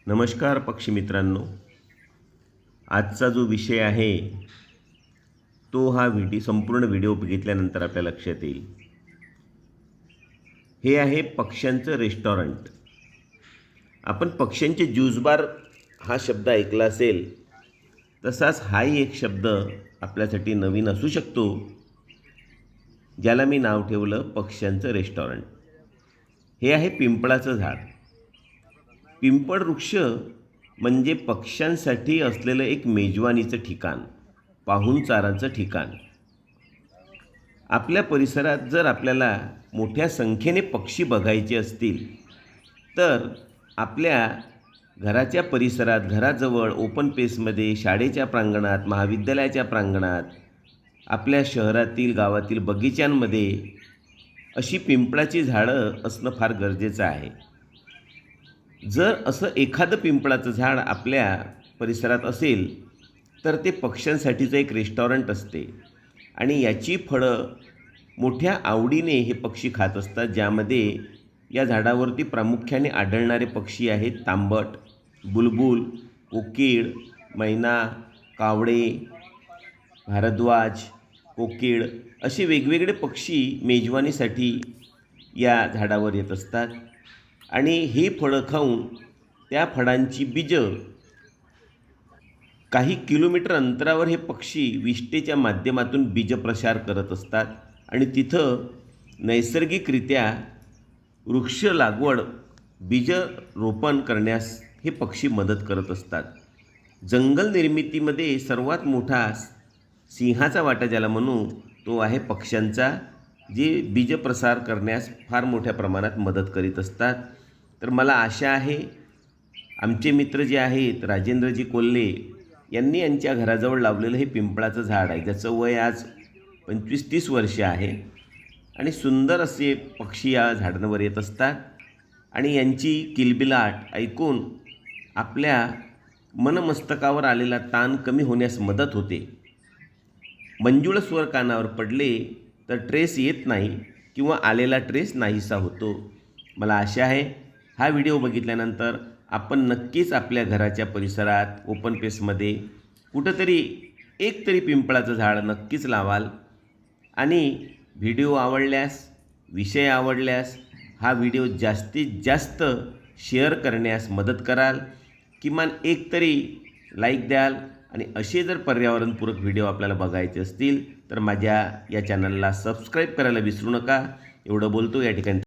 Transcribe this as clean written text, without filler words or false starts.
नमस्कार पक्षी मित्रांनो, आजचा जो विषय आहे तो हा संपूर्ण व्हिडिओ बघितल्यानंतर आपल्या लक्षात येईल. हे आहे पक्ष्यांचं रेस्टॉरंट. आपण पक्ष्यांचे ज्यूस बार हा शब्द ऐकला असेल, तसाच हाही एक शब्द आपल्यासाठी नवीन असू शकतो, ज्याला मी नाव ठेवलं पक्ष्यांचं रेस्टॉरंट. हे आहे पिंपळाचं झाड. पिंपळ वृक्ष म्हणजे पक्ष्यांसाठी असलेलं एक मेजवानीचं ठिकाण, पाहुणचाराचं ठिकाण. आपल्या परिसरात जर आपल्याला मोठ्या संख्येने पक्षी बघायचे असतील तर आपल्या घराच्या परिसरात, घराजवळ, ओपन पेसमध्ये, शाळेच्या प्रांगणात, महाविद्यालयाच्या प्रांगणात, आपल्या शहरातील, गावातील बगीच्यांमध्ये अशी पिंपळाची झाडं असणं फार गरजेचं आहे. जर असं एखादं पिंपळाचं झाड आपल्या परिसरात असेल तर ते पक्ष्यांसाठीचं एक रेस्टॉरंट असते आणि याची फळं मोठ्या आवडीने हे पक्षी खात असतात, ज्यामध्ये या झाडावरती प्रामुख्याने आढळणारे पक्षी आहेत तांबट, बुलबुल, कोकीळ, मैना, कावळे, भारद्वाज, कोकीळ असे वेगवेगळे पक्षी मेजवानीसाठी या झाडावर येत असतात आणि ही फळं खाऊन त्या फळांची बीजं काही किलोमीटर अंतरावर हे पक्षी विष्ठेच्या माध्यमातून बीजप्रसार करत असतात आणि तिथं नैसर्गिकरित्या वृक्ष लागवड, बीजरोपण करण्यास हे पक्षी मदत करत असतात. जंगल निर्मितीमध्ये सर्वात मोठा सिंहाचा वाटा ज्याला म्हणू तो आहे पक्ष्यांचा, जे बीजप्रसार करण्यास फार मोठ्या प्रमाणात मदत करीत असतात. तर मला आशा आहे आमचे मित्र जे आहेत राजेंद्रजी कोल्हे यांनी यांच्या घराजवळ लावलेलं हे पिंपळाचं झाड आहे, ज्याचं वय आज 25-30 वर्षे आहे आणि सुंदर असे पक्षी या झाडांवर येत असतात आणि यांची किलबिलाट ऐकून आपल्या मनमस्तकावर आलेला ताण कमी होण्यास मदत होते. मंजुळ स्वर कानावर पडले तर ट्रेस येत नाही किंवा आलेला ट्रेस नाहीसा होतो. मला आशा आहे हा व्हिडिओ बघितल्यानंतर आपण नक्कीच आपल्या घराच्या परिसरात, ओपन पेसमध्ये कुठंतरी एक तरी पिंपळाचं झाड नक्कीच लावाल आणि व्हिडिओ आवडल्यास, विषय आवडल्यास हा व्हिडिओ जास्तीत जास्त शेअर करण्यास मदत कराल. किमान एक तरी लाईक द्याल आणि असे जर पर्यावरणपूरक व्हिडिओ आपल्याला बघायचे असतील तर माझ्या या चॅनलला सबस्क्राईब करायला विसरू नका. एवढं बोलतो या ठिकाणी